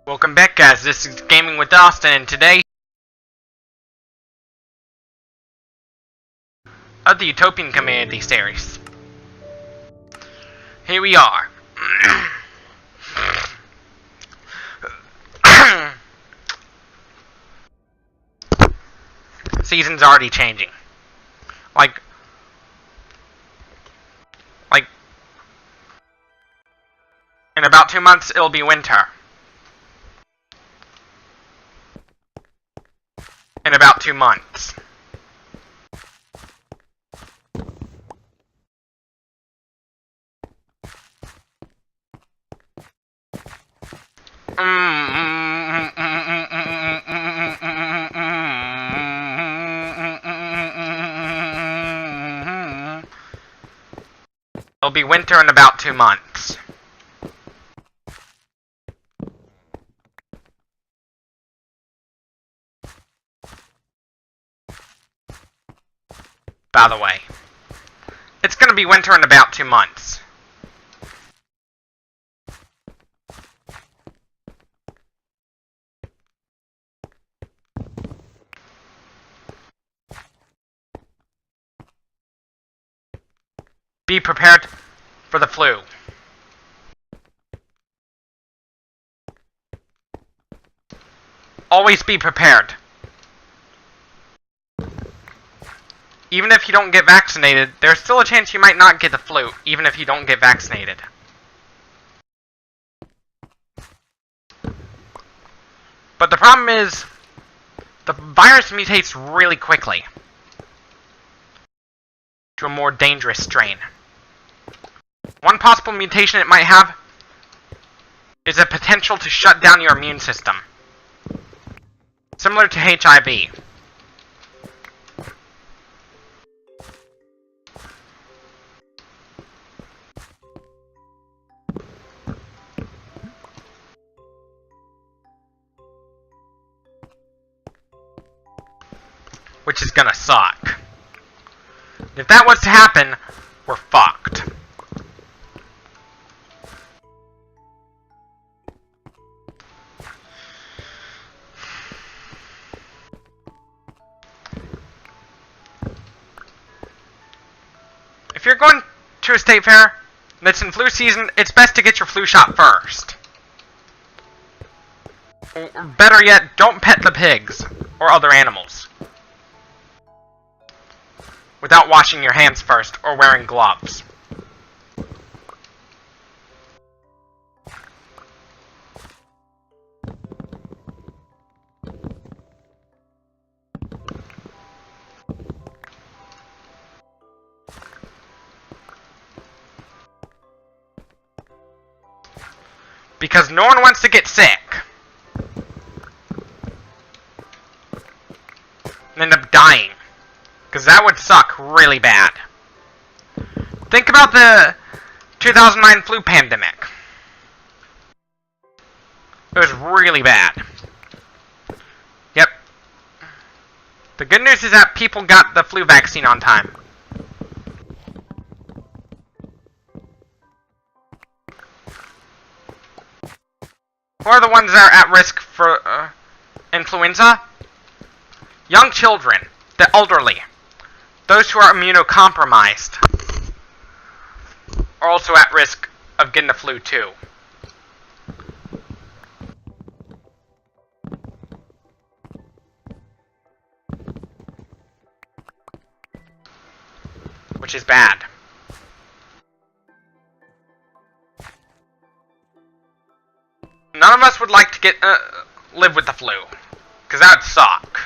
Welcome back, guys. This is Gaming with Austin, and today of the Utopian Community series. Here we are. Season's already changing. Like in about 2 months, it'll be winter. In about 2 months. It'll be winter in about 2 months. By the way, it's gonna be winter in about 2 months. Be prepared for the flu. Always be prepared. Even if you don't get vaccinated, there's still a chance you might not get the flu, even if you don't get vaccinated. But the problem is, the virus mutates really quickly to a more dangerous strain. One possible mutation it might have is a potential to shut down your immune system, similar to HIV. Which is gonna suck. If that was to happen, we're fucked. If you're going to a state fair that's in flu season, it's best to get your flu shot first. Or better yet, don't pet the pigs or other animals without washing your hands first or wearing gloves. Because no one wants to get sick and end up dying. Because that would suck really bad. Think about the 2009 flu pandemic. It was really bad. Yep. The good news is that people got the flu vaccine on time. Who are the ones that are at risk for influenza? Young children, the elderly. Those who are immunocompromised are also at risk of getting the flu too. Which is bad. None of us would like to live with the flu, because that would suck.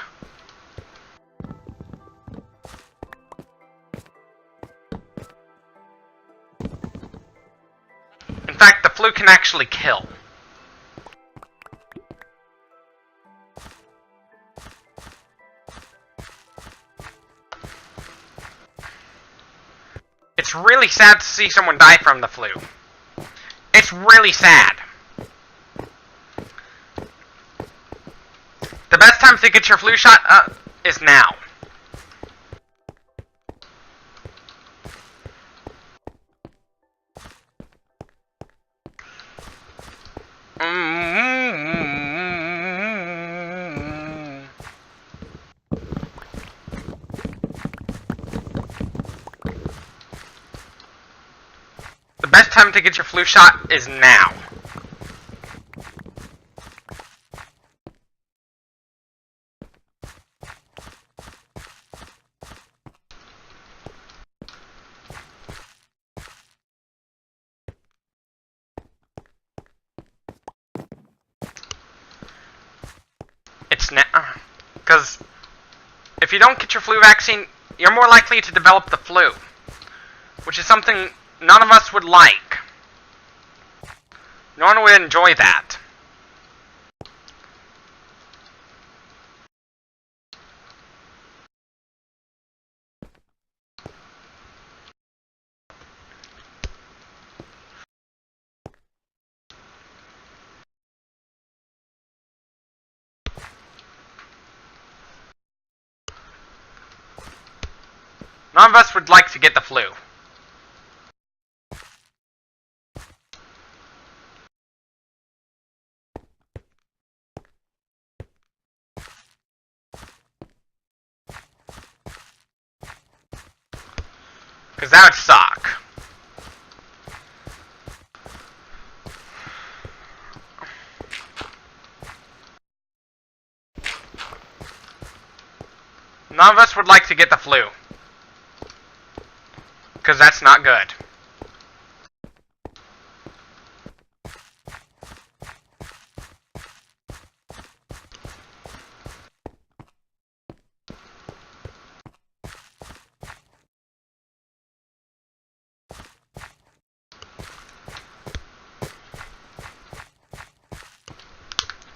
In fact, the flu can actually kill. It's really sad to see someone die from the flu. It's really sad. The best time to get your flu shot is now. time to get your flu shot is now. It's now, because if you don't get your flu vaccine, you're more likely to develop the flu, which is something none of us would like. No one would enjoy that. None of us would like to get the flu. Because that would suck. None of us would like to get the flu. Because that's not good.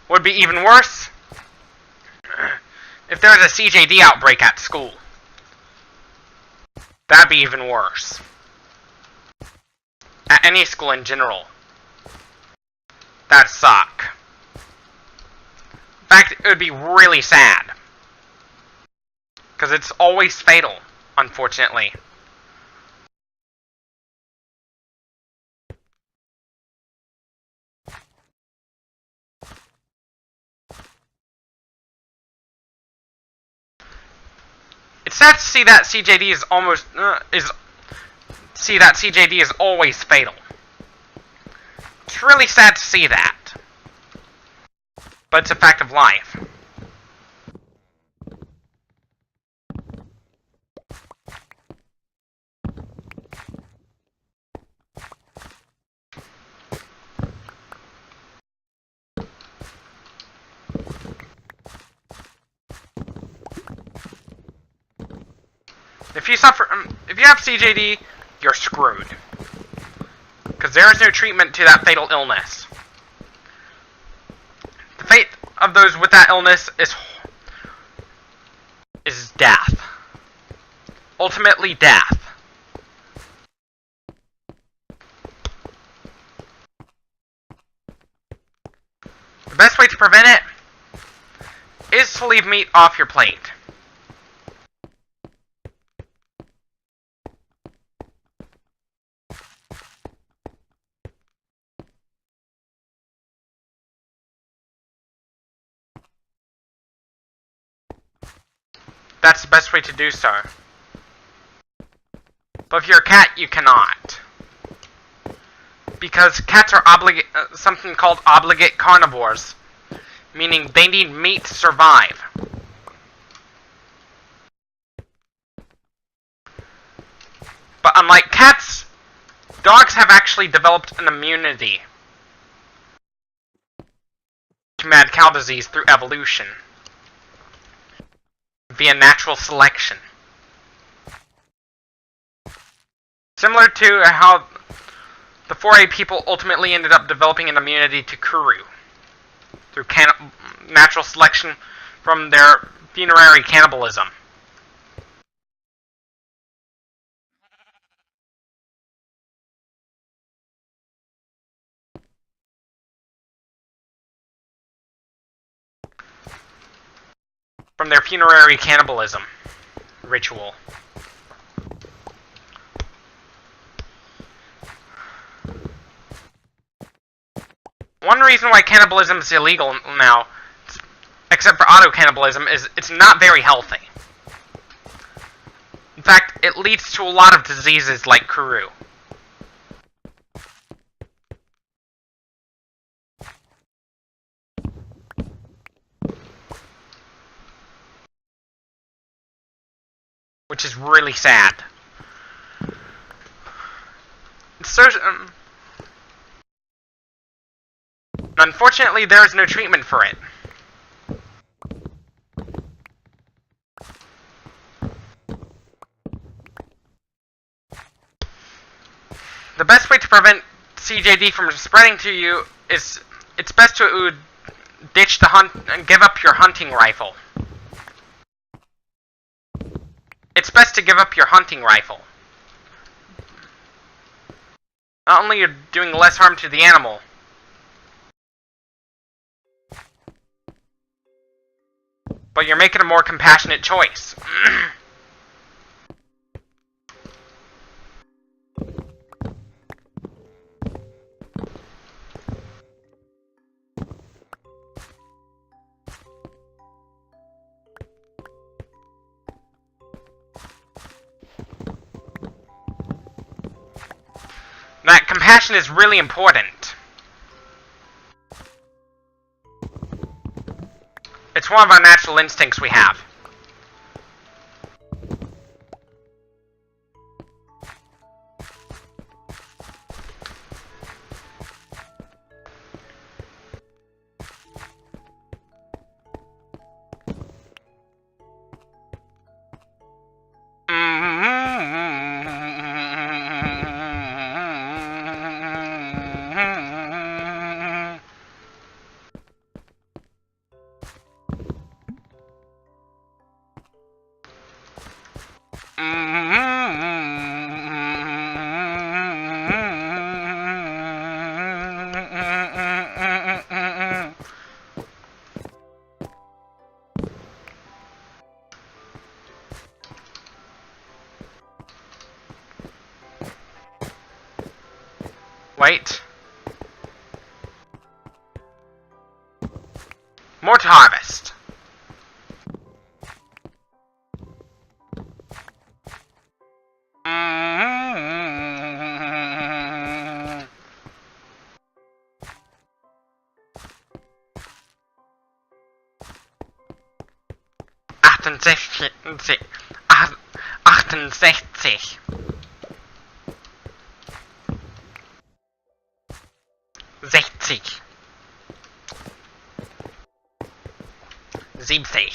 Would be even worse if there was a CJD outbreak at school. That'd be even worse. At any school in general. That'd suck. In fact, it would be really sad. Because it's always fatal, unfortunately. It's sad to see that CJD is CJD is always fatal. It's really sad to see that. But it's a fact of life. If you have CJD, you're screwed. Because there is no treatment to that fatal illness. The fate of those with that illness is death. Ultimately, death. The best way to prevent it is to leave meat off your plate. That's the best way to do so. But if you're a cat, you cannot. Because cats are something called obligate carnivores, meaning they need meat to survive. But unlike cats, dogs have actually developed an immunity to mad cow disease through evolution. Via natural selection. Similar to how the 4A people ultimately ended up developing an immunity to Kuru through natural selection from their funerary cannibalism. From their funerary cannibalism ritual. One reason why cannibalism is illegal now, except for auto-cannibalism, is it's not very healthy. In fact, it leads to a lot of diseases like Kuru. which is really sad. So, unfortunately, there is no treatment for it. The best way to prevent CJD from spreading to you is it's best to ditch the hunt and give up your hunting rifle. It's best to give up your hunting rifle. Not only are you doing less harm to the animal, but you're making a more compassionate choice. That compassion is really important. It's one of our natural instincts we have. Wait. More to harvest. Achtundsechzig. 60. 70.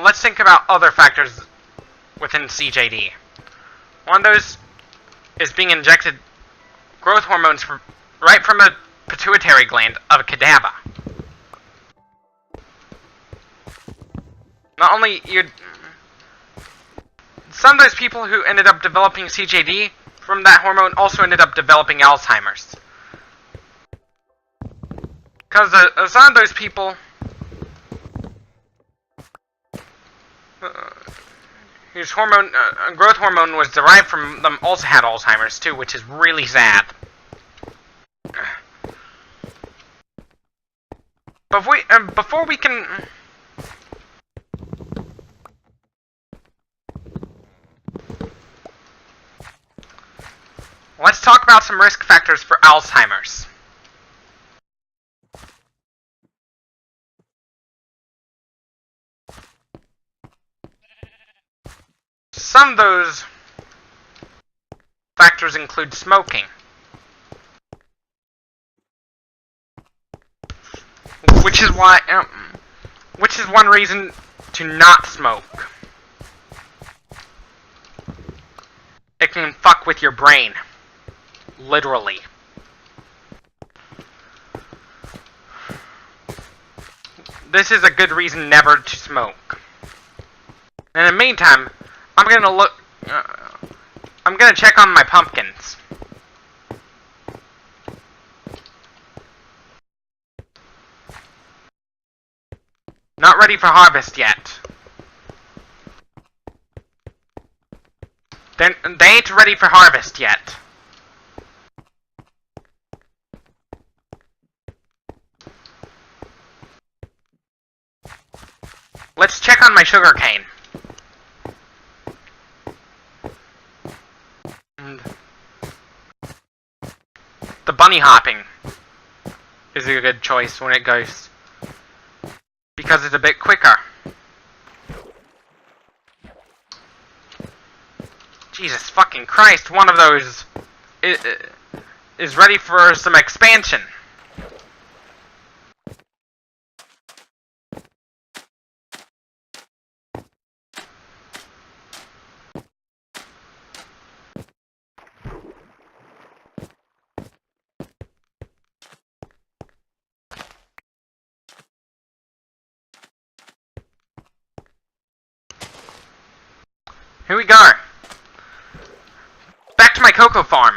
Let's think about other factors within CJD. One of those is being injected growth hormones right from a pituitary gland of a cadaver. Not only some of those people who ended up developing CJD from that hormone also ended up developing Alzheimer's. Because some of those people whose growth hormone was derived from them also had Alzheimer's too, which is really sad. But before we can... Let's talk about some risk factors for Alzheimer's. Some of those factors include smoking, which is one reason to not smoke. It can fuck with your brain, literally. This is a good reason never to smoke. In the meantime, I'm gonna check on my pumpkins. Not ready for harvest yet. They ain't ready for harvest yet. Let's check on my sugarcane. And the bunny hopping is a good choice when it goes, because it's a bit quicker. Jesus fucking Christ, one of those is ready for some expansion. Here we go. Back to my cocoa farm.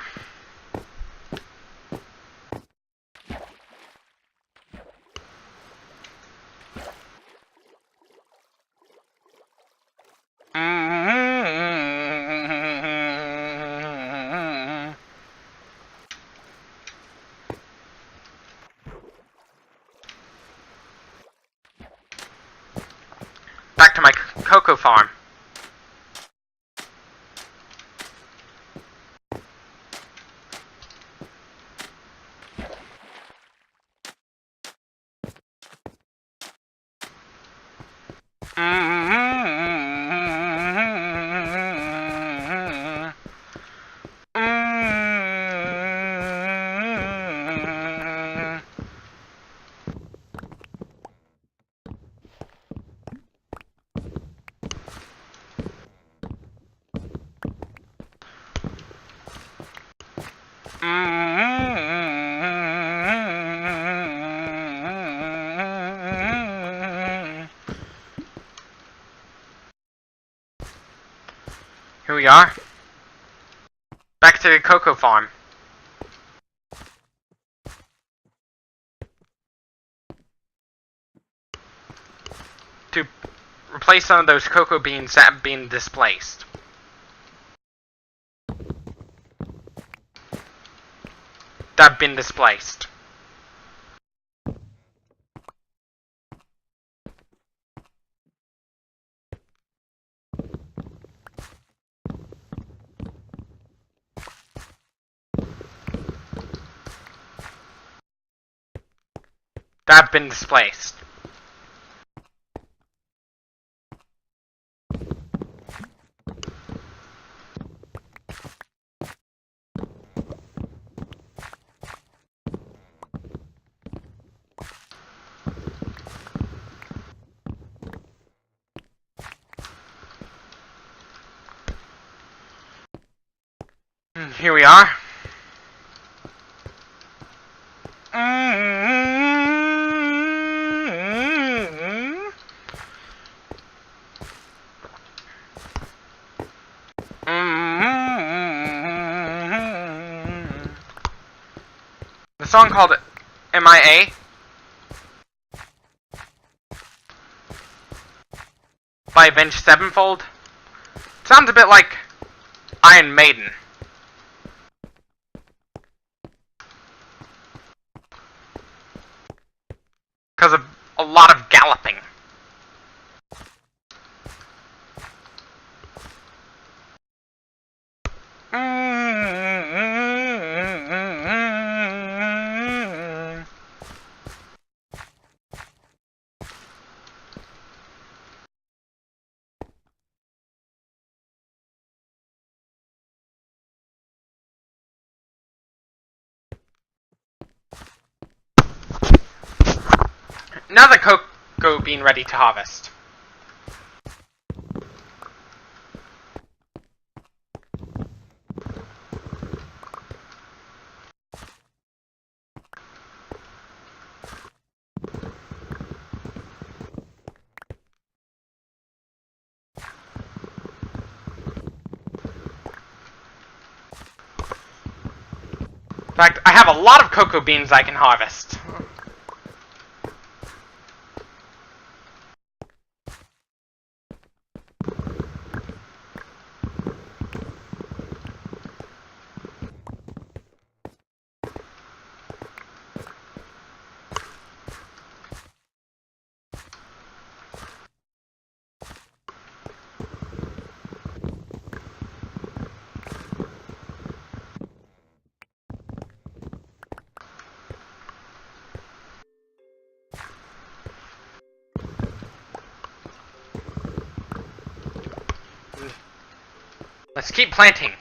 Back to my cocoa farm. Here we are. Back to the cocoa farm. To replace some of those cocoa beans that have been displaced. That have been displaced. That have been displaced. Here we are. The song called MIA by Avenged Sevenfold sounds a bit like Iron Maiden. Because of a lot of galloping. Now the cocoa bean ready to harvest. In fact, I have a lot of cocoa beans I can harvest. Let's keep planting.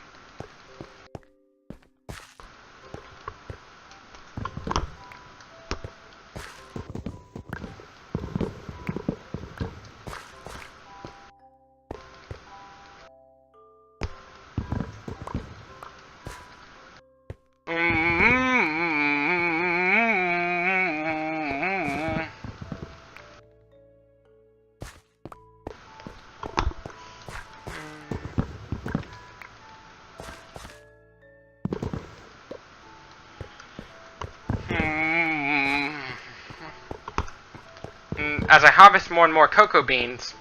As I harvest more and more cocoa beans,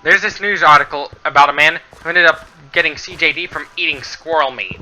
there's this news article about a man who ended up getting CJD from eating squirrel meat.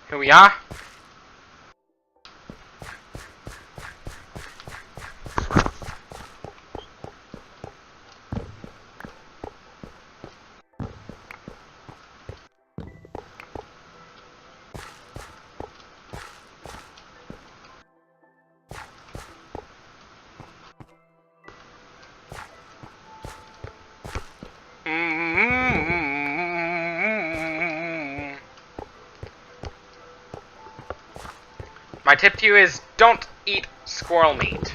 Here we are. My tip to you is don't eat squirrel meat.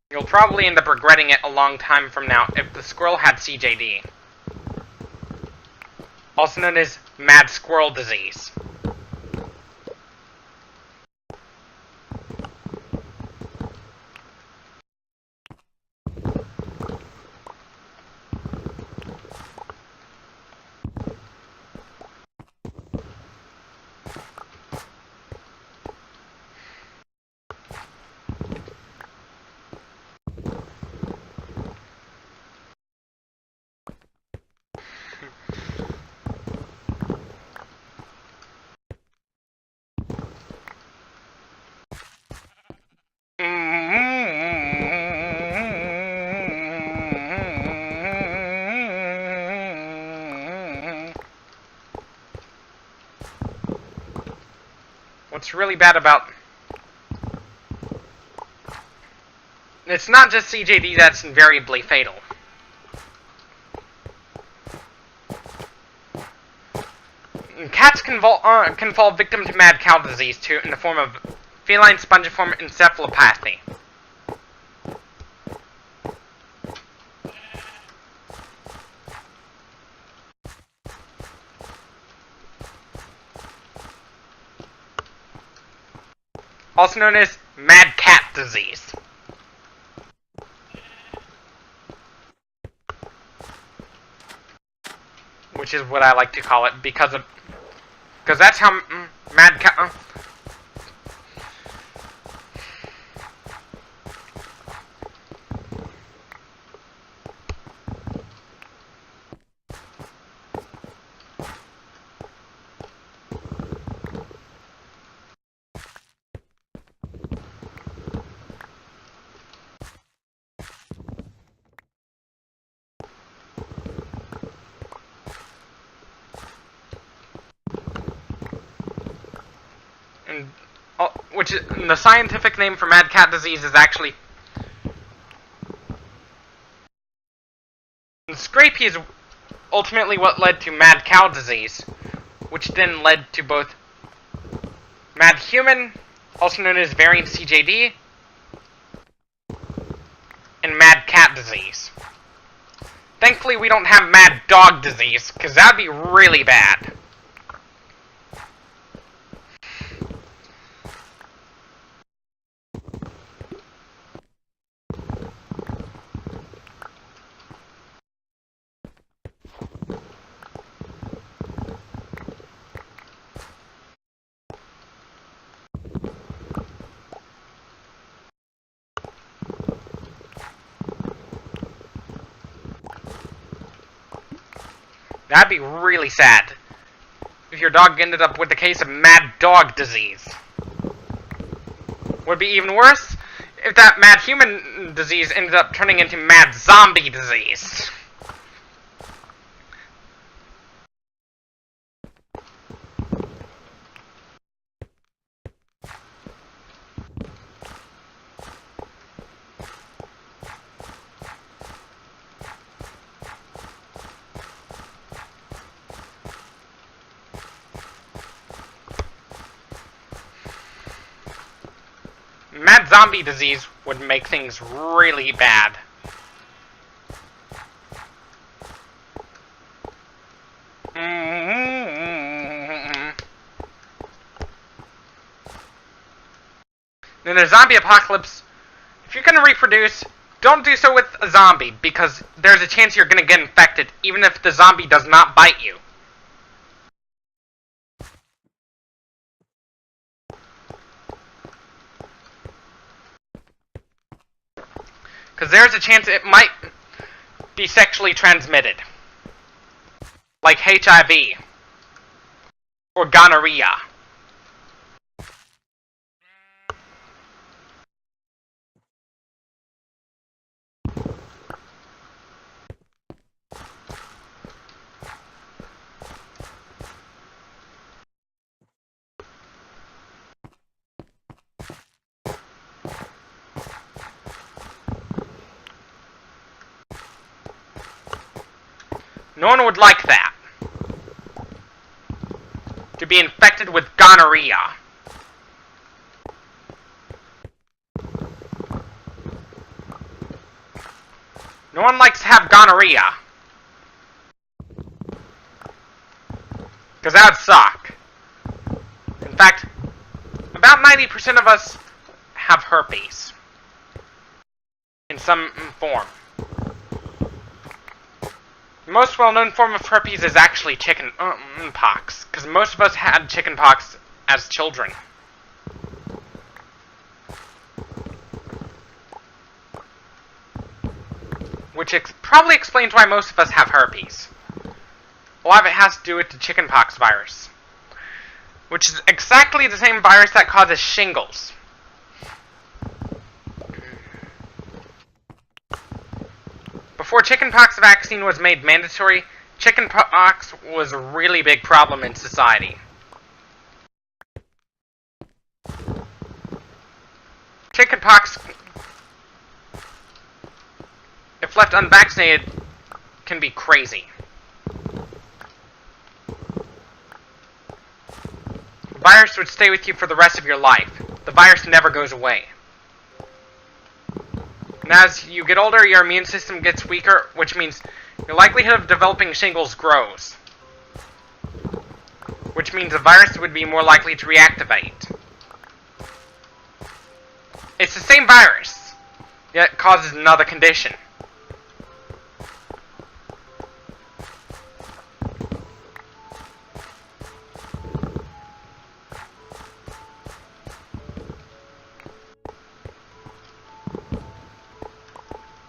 You'll probably end up regretting it a long time from now if the squirrel had CJD. Also known as mad squirrel disease. What's really bad about... It's not just CJD that's invariably fatal. Cats can fall victim to mad cow disease too, in the form of feline spongiform encephalopathy. Also known as mad cat disease. Which is what I like to call it, because that's how mad cat... and which is, the scientific name for mad cat disease is actually scrapie is ultimately what led to mad cow disease, which then led to both mad human, also known as variant CJD, and mad cat disease. Thankfully, we don't have mad dog disease, because that'd be really bad. That'd be really sad if your dog ended up with the case of mad dog disease. Would be even worse if that mad human disease ended up turning into mad zombie disease. Mad zombie disease would make things really bad. In a zombie apocalypse, if you're gonna reproduce, don't do so with a zombie, because there's a chance you're gonna get infected, even if the zombie does not bite you. Because there's a chance it might be sexually transmitted. Like HIV. Or gonorrhea. No one would like that. To be infected with gonorrhea. No one likes to have gonorrhea. Because that would suck. In fact, about 90% of us have herpes. In some form. The most well-known form of herpes is actually chicken pox, because most of us had chicken pox as children. Which probably explains why most of us have herpes. A lot of it has to do with the chickenpox virus, which is exactly the same virus that causes shingles. Before chickenpox vaccine was made mandatory, chickenpox was a really big problem in society. Chickenpox, if left unvaccinated, can be crazy. The virus would stay with you for the rest of your life. The virus never goes away. And as you get older, your immune system gets weaker, which means your likelihood of developing shingles grows. Which means the virus would be more likely to reactivate. It's the same virus, yet it causes another condition.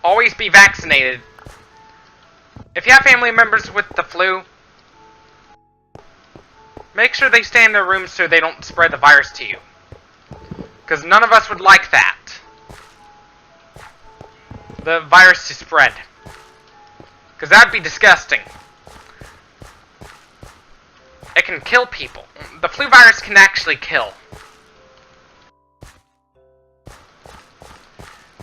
Always be vaccinated. If you have family members with the flu, make sure they stay in their rooms so they don't spread the virus to you. Because none of us would like that. The virus to spread. Because that'd be disgusting. It can kill people. The flu virus can actually kill.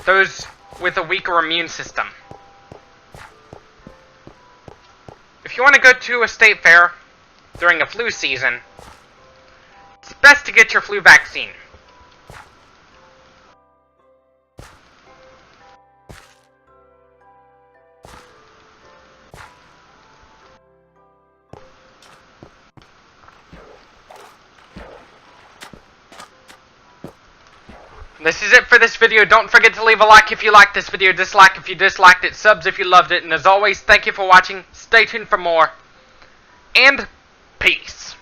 those with a weaker immune system. If you want to go to a state fair during a flu season, it's best to get your flu vaccine. This is it for this video. Don't forget to leave a like if you liked this video, dislike if you disliked it, subs if you loved it, and as always, thank you for watching. Stay tuned for more, and peace.